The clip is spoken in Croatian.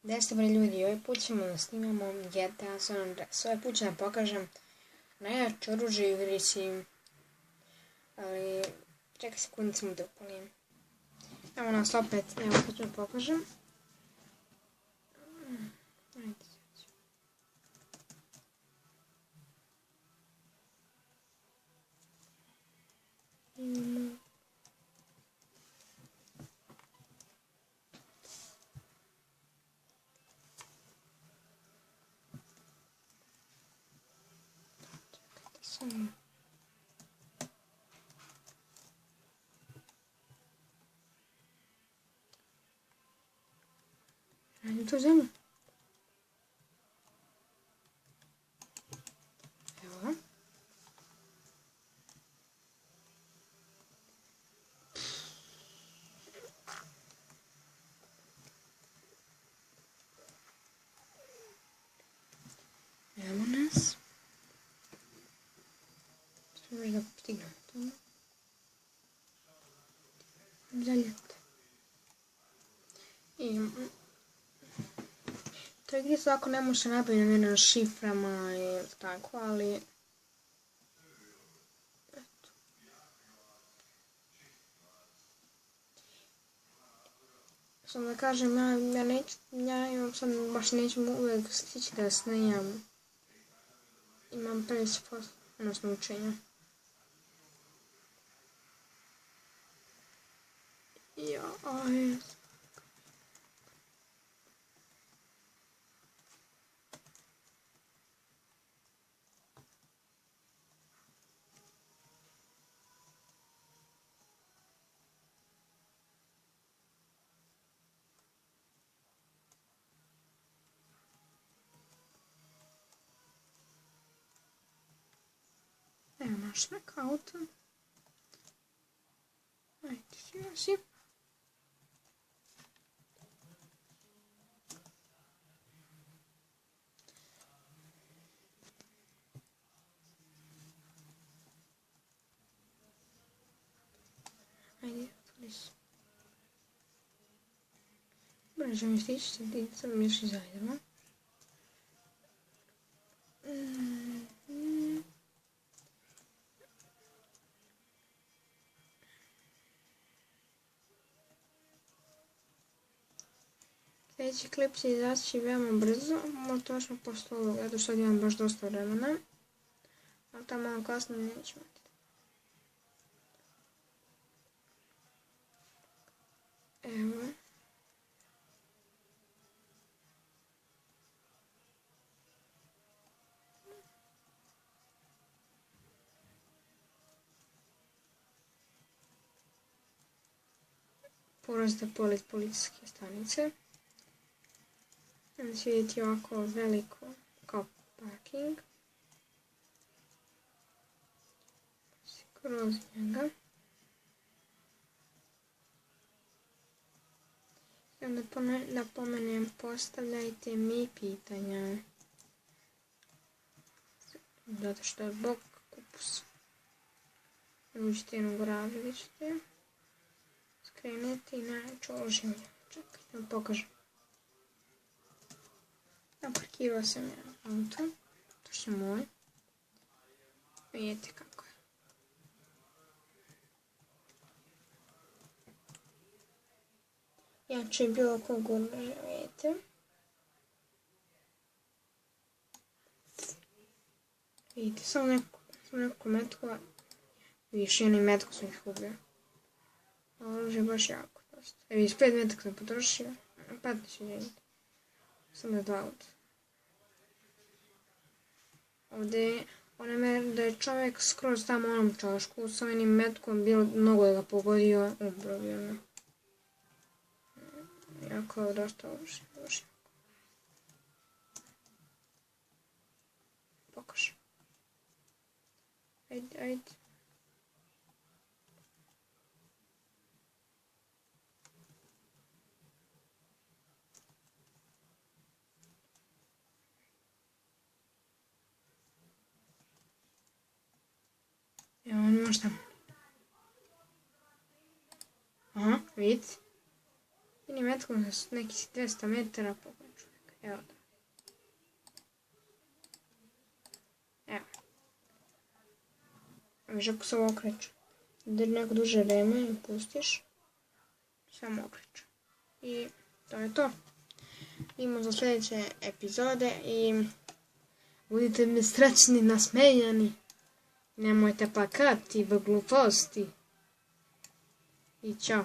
Desno bre ljudi, ovaj put ćemo da snimamo GTA San Andreas. Ovaj put ću da pokažem najjače oružje u igri Sim. Ali, čekaj sekundicu mu da upalim. Evo nas opet, evo sad ću da pokažem. Ajde. Radim tu zemlju. Evo. Evo nas. Sve da stignem to. Zaljeti. I to je gdje svako ne može nabaviti na šiframa i tako, ali eto. Samo da kažem, ja sad baš neću uvijek stići da snimam. Imam 50% odnosno učenja. Jaj. Evo naš nek auto. Ajde, si. Ajde, otvori se. Dobro, ćemo stići, sad mi još izajdemo. Sljedeći klip će izaći veoma brzo, možda točno posle ovoga, zato što imam baš dosta vremena. Ali tamo malo kasnije neću imati. Evo. Porazite pored policijske stanice. Znači vidjeti ovako veliko kao parking. Kroz njega. I onda napomenem, postavljajte mi pitanja. Zato što je bok kupus. Uđite jednu garažu, vidjet ćete. Skrenete i najjače oružje. Čekaj, da vam pokažem. Naparkirao sam jedan auto, to je moj. Vidite kako je. Jače je bilo kog oružja, vidite. Vidite, samo neku metku, više jedni metku sam ih ubio. Oružje je baš jako dosta. Evo, iz 5 metka sam potrošio, patni će vidjeti. Samo je 2 auta. Ovdje da je čovjek skroz tamo onom čošku sa onim metkom bilo mnogo da ga pogodio, umro bi ono. Jako je dosta oružje, baš jako. Pokaži. Ajde. Evo on možda. Aha, vidite. Vidim metkom za nekih 200 metara pokuću. Evo. Evo. Viš ako se ovo okreću. Da neko duže vreme i pustiš. Samo okreću. I to je to. Idemo za sljedeće epizode i budite mi srećni, nasmejani. Nemojte plakati, gluposti. I čao.